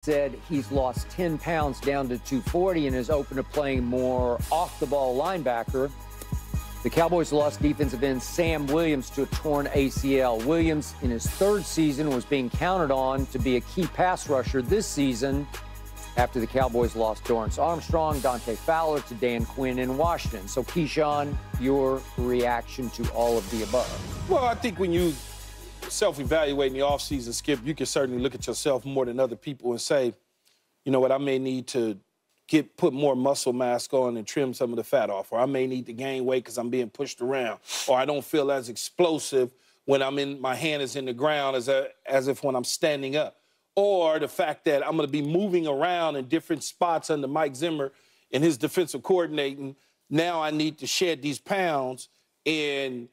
said he's lost 10 pounds down to 240 and is open to playing more off-the-ball linebacker. The Cowboys lost defensive end Sam Willams to a torn ACL. Williams, in his third season, was being counted on to be a key pass rusher this season after the Cowboys lost Dorrance Armstrong, Dante Fowler to Dan Quinn in Washington. So, Keyshawn, your reaction to all of the above? Well, I think when you self-evaluate in the offseason, Skip, you can certainly look at yourself more than other people and say, you know what, I may need to put more muscle mass on and trim some of the fat off, or I may need to gain weight because I'm being pushed around, or I don't feel as explosive when my hand is in the ground as if when I'm standing up, or the fact that I'm going to be moving around in different spots under Mike Zimmer and his defensive coordinating. Now I need to shed these pounds and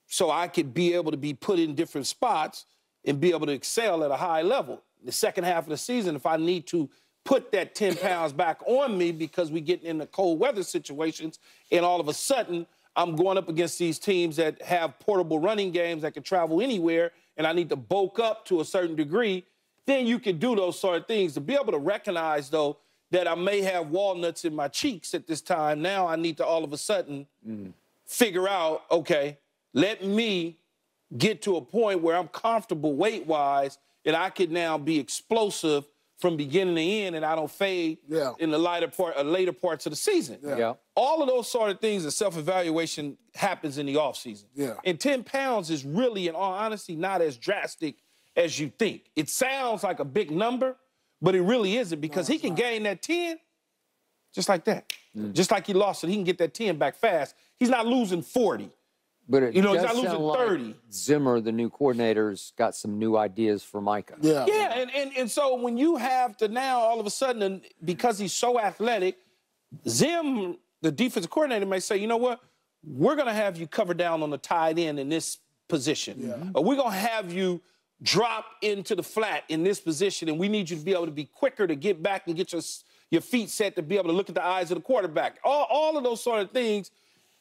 so I could be able to be put in different spots and be able to excel at a high level. The second half of the season, if I need to put that 10 pounds back on me because we get into cold weather situations and all of a sudden I'm going up against these teams that have portable running games that can travel anywhere and I need to bulk up to a certain degree, then you can do those sort of things. To be able to recognize, though, that I may have walnuts in my cheeks at this time, now I need to all of a sudden figure out, okay, let me get to a point where I'm comfortable weight-wise and I can now be explosive from beginning to end and I don't fade in the later parts of the season. All of those sort of things, the self-evaluation happens in the offseason. And 10 pounds is really, in all honesty, not as drastic as you think. It sounds like a big number, but it really isn't because he can gain that 10 just like that. Just like he lost it, he can get that 10 back fast. He's not losing 40. But it he's does not losing sound 30. Like Zimmer, the new coordinator's got some new ideas for Micah. And so when you have to now all of a sudden, because he's so athletic, Zim, the defensive coordinator, may say, you know what, we're going to have you cover down on the tight end in this position. Or we're going to have you drop into the flat in this position, and we need you to be able to be quicker to get back and get your feet set to be able to look at the eyes of the quarterback. All of those sort of things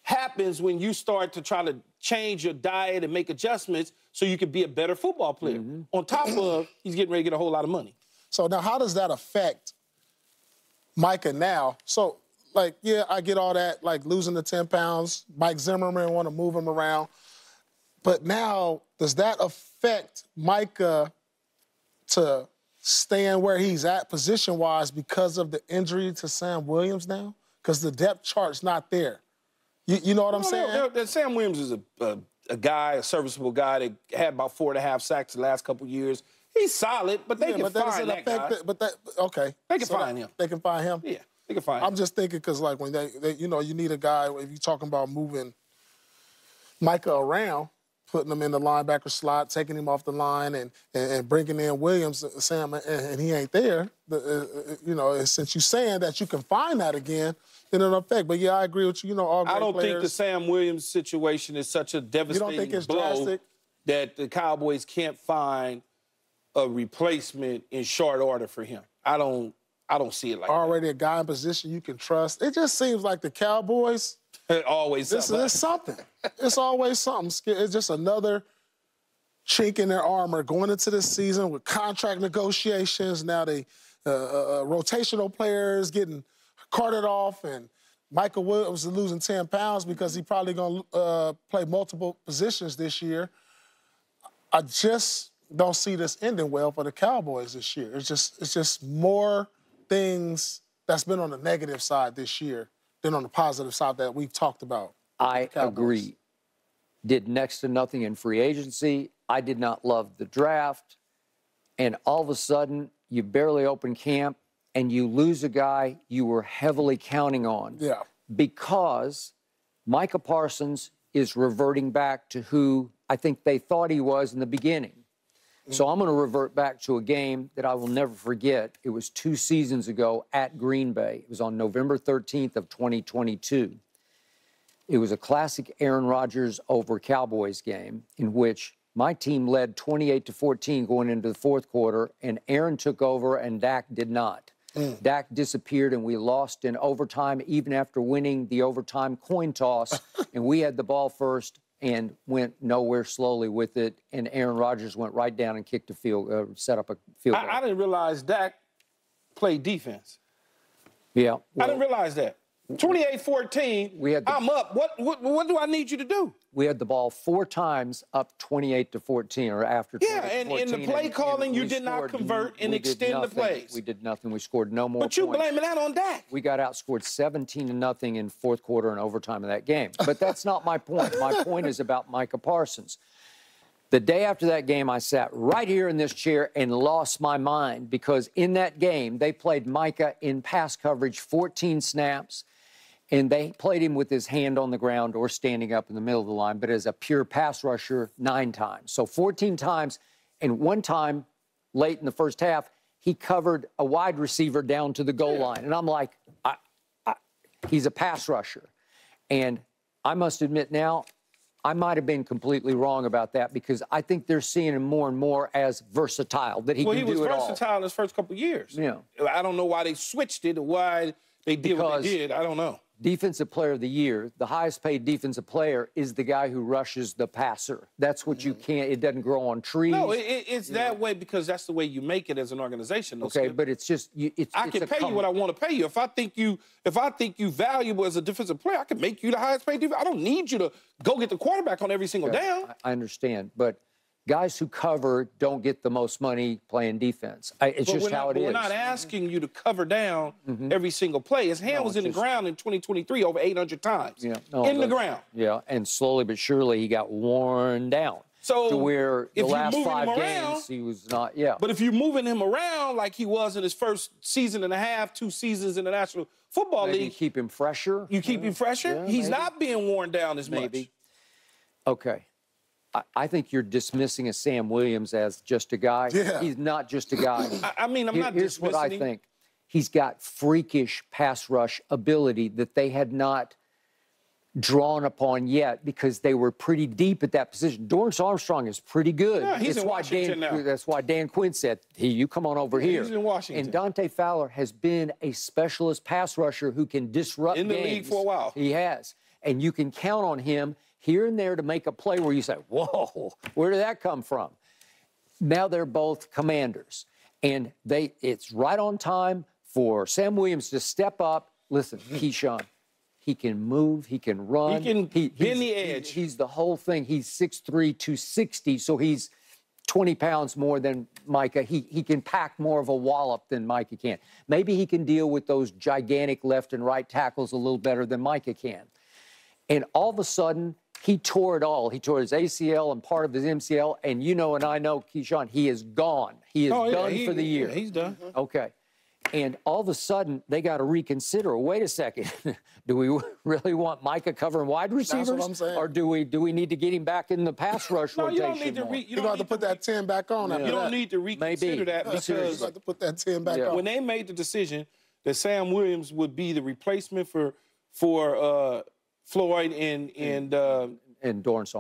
happens when you start to try to change your diet and make adjustments so you can be a better football player. On top of, he's getting ready to get a whole lot of money. So now how does that affect Micah now? So, like, yeah, I get all that, like losing the 10 pounds. Mike Zimmerman want to move him around. But now, does that affect Micah to staying where he's at position-wise because of the injury to Sam Willams now? Because the depth chart's not there. You know what I'm saying? Sam Willams is a guy, a serviceable guy that had about 4.5 sacks the last couple years. He's solid, but they can find that guy. Okay. They can find him. They can find him? Yeah, they can find him. I'm just thinking because, like, when they you know, you need a guy, if you're talking about moving Micah around, putting him in the linebacker slot, taking him off the line, and bringing in Williams, Sam, and he ain't there. You know, since you're saying that you can find that again, then it'll affect. But, yeah, I agree with you. You know, all great I don't players. think the Sam Willams situation is such a devastating blow drastic? that the Cowboys can't find a replacement in short order for him. I don't see it like Already a guy in position you can trust. It just seems like the Cowboys – always something. It's something. It's always something. It's just another chink in their armor going into this season with contract negotiations. Now they rotational players getting carted off, and Michael Williams is losing 10 pounds because he's probably going to play multiple positions this year. I just don't see this ending well for the Cowboys this year. It's just more things that's been on the negative side this year than on the positive side that we've talked about. I agree. Did next to nothing in free agency. I did not love the draft. And all of a sudden, you barely open camp and you lose a guy you were heavily counting on. Because Micah Parsons is reverting back to who I think they thought he was in the beginning. So I'm going to revert back to a game that I will never forget. It was 2 seasons ago at Green Bay. It was on November 13th of 2022. It was a classic Aaron Rodgers over Cowboys game in which my team led 28-14 going into the fourth quarter, and Aaron took over and Dak did not. Dak disappeared, and we lost in overtime even after winning the overtime coin toss, and we had the ball first and went nowhere slowly with it, and Aaron Rodgers went right down and kicked a set up a field goal. I didn't realize Dak played defense. Yeah. I Well, didn't realize that. 28-14, I'm up. What do I need you to do? we had the ball 4 times up 28-14 or after 28-14. Yeah, and in the play calling, you did not convert and extend the plays. We did nothing. We scored no more But you points. blaming that on Dak. We got outscored 17-0 in fourth quarter and overtime of that game. But that's not my point. My point is about Micah Parsons. The day after that game, I sat right here in this chair and lost my mind because in that game, they played Micah in pass coverage 14 snaps, and they played him with his hand on the ground or standing up in the middle of the line, but as a pure pass rusher 9 times. So 14 times, and 1 time late in the first half, he covered a wide receiver down to the goal line. And I'm like, he's a pass rusher. And I must admit now, I might have been completely wrong about that because I think they're seeing him more and more as versatile, that he can do it all. Well, he was versatile in his first couple of years. Yeah. I don't know why they switched it or why they did what they did. I don't know. Defensive Player of the Year, the highest paid defensive player is the guy who rushes the passer. That's what you can't, it doesn't grow on trees. No, it's that way because that's the way you make it as an organization. Okay, but it's just, I can pay you what I want to pay you. If I think you valuable as a defensive player, I can make you the highest paid defense. I don't need you to go get the quarterback on every single down. I understand, but guys who cover don't get the most money playing defense. It's just how it is. We're not asking you to cover down every single play. His hand was in the ground in 2023 over 800 times. Yeah, in the ground. Yeah, and slowly but surely he got worn down. So to where the last 5 games games he was not, yeah. But if you're moving him around like he was in his first season and a half, 2 seasons in the National Football Maybe League. keep him fresher. You keep him fresher? Yeah, He's maybe. not being worn down as much. Okay. I think you're dismissing a Sam Willams as just a guy. Yeah. He's not just a guy. I mean, I'm not Here's dismissing what I him. think. He's got freakish pass rush ability that they had not drawn upon yet because they were pretty deep at that position. Dorrance Armstrong is pretty good. Yeah, he's in Washington now. That's why Dan Quinn said, hey, you come on over here. He's in Washington. And Dante Fowler has been a specialist pass rusher who can disrupt in the games. league for a while. He has. And you can count on him here and there to make a play where you say, whoa, where did that come from? Now they're both commanders. And it's right on time for Sam Willams to step up. Listen, Keyshawn, he can move, he can run. He can bend the edge. He's the whole thing. He's 6'3", 260, so he's 20 pounds more than Micah. He can pack more of a wallop than Micah can. Maybe he can deal with those gigantic left and right tackles a little better than Micah can. And all of a sudden, he tore it all. He tore his ACL and part of his MCL. And you know and I know, Keyshawn, he is gone. He is done for the year. Yeah, he's done. Okay. And all of a sudden, they got to reconsider. Wait a second. Do we really want Micah covering wide receivers? That's what I'm saying. Or do we need to get him back in the pass rush No, rotation? you don't need to. You got to put that 10 back on. You don't need to reconsider that You because got to put that 10 back on. when they made the decision that Sam Willams would be the replacement for Floyd and Dorrance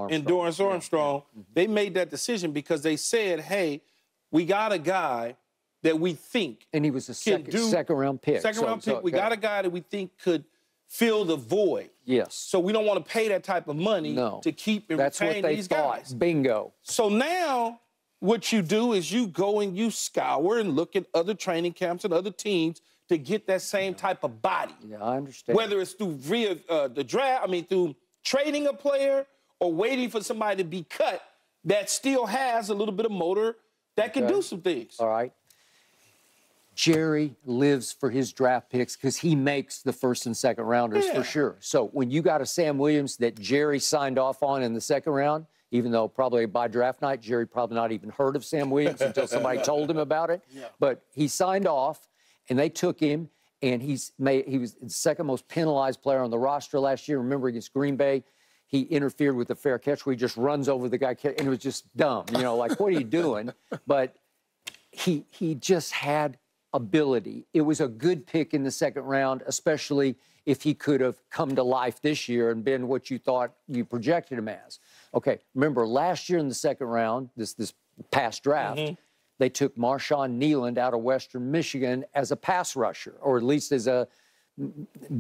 Armstrong, they made that decision because they said, hey, we got a guy that we think and he was a second round pick. Second round pick. We got a guy that we think could fill the void. Yes. So we don't want to pay that type of money to keep and That's retain what they these thought. guys. Bingo. So now what you do is you go and you scour and look at other training camps and other teams to get that same type of body. Yeah, I understand. Whether it's through the draft, through trading a player or waiting for somebody to be cut that still has a little bit of motor that can do some things. All right. Jerry lives for his draft picks because he makes the first and second rounders for sure. So when you got a Sam Willams that Jerry signed off on in the second round, even though probably by draft night, Jerry probably not even heard of Sam Willams until somebody told him about it. Yeah. But he signed off, and they took him, and he was the second most penalized player on the roster last year. Remember against Green Bay, he interfered with the fair catch where he just runs over the guy, and it was just dumb. You know, like, what are you doing? But he just had ability. It was a good pick in the second round, especially if he could have come to life this year and been what you thought you projected him as. Okay, remember last year in the second round, this past draft, they took Marshawn Nealand out of Western Michigan as a pass rusher, or at least as a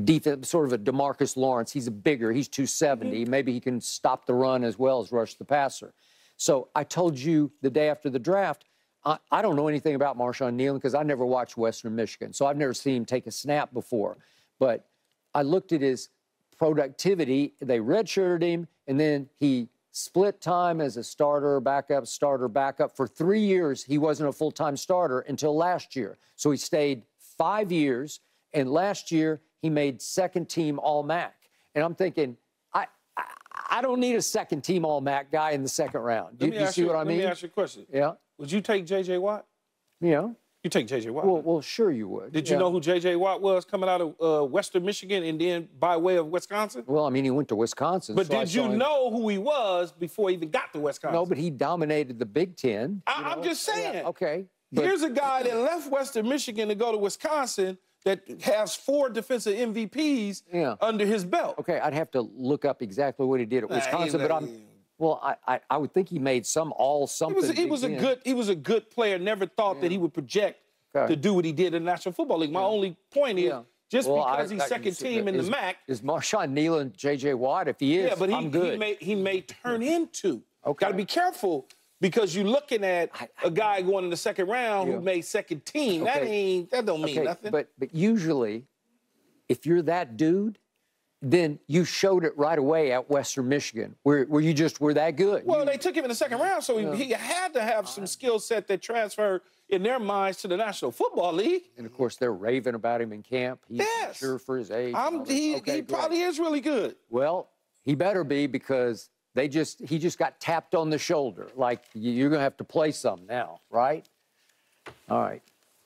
defense, sort of a DeMarcus Lawrence. He's bigger. He's 270. Maybe he can stop the run as well as rush the passer. So I told you the day after the draft, I don't know anything about Marshawn Kneeland because I never watched Western Michigan, so I've never seen him take a snap before. But I looked at his productivity. They redshirted him, and then he split time as a starter, backup. For 3 years, he wasn't a full-time starter until last year. So he stayed 5 years, and last year he made second-team All-MAC. And I'm thinking, I don't need a second-team All-MAC guy in the second round. Do you see what I mean? Let me ask you a question. Yeah. Would you take J.J. Watt? Yeah. You take J.J. Watt. Well, sure you would. Did you know who J.J. Watt was coming out of Western Michigan and then by way of Wisconsin? Well, I mean, he went to Wisconsin. But so did you know who he was before he even got to Wisconsin? No, but he dominated the Big Ten. I'm just saying. Yeah, okay. Here's a guy that left Western Michigan to go to Wisconsin that has 4 defensive MVPs under his belt. Okay, I'd have to look up exactly what he did at Wisconsin, but I would think he made something. He was a good player. Never thought that he would project to do what he did in the National Football League. My only point is just because he's second team in the MAC. Is Marshawn Kneeland J.J. Watt? If he is, but I'm good. He may turn into. Okay. Got to be careful. Because you're looking at a guy going in the second round who made second team. Okay. That don't mean nothing. But usually, if you're that dude, then you showed it right away at Western Michigan, where you just were that good. Well, they took him in the second round, so he had to have some skill set that transferred in their minds to the National Football League. And of course, they're raving about him in camp. He's sure for his age. He probably is really good. Well, he better be because he just got tapped on the shoulder. Like, you're going to have to play some now, right? All right.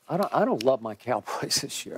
I don't love my Cowboys this year.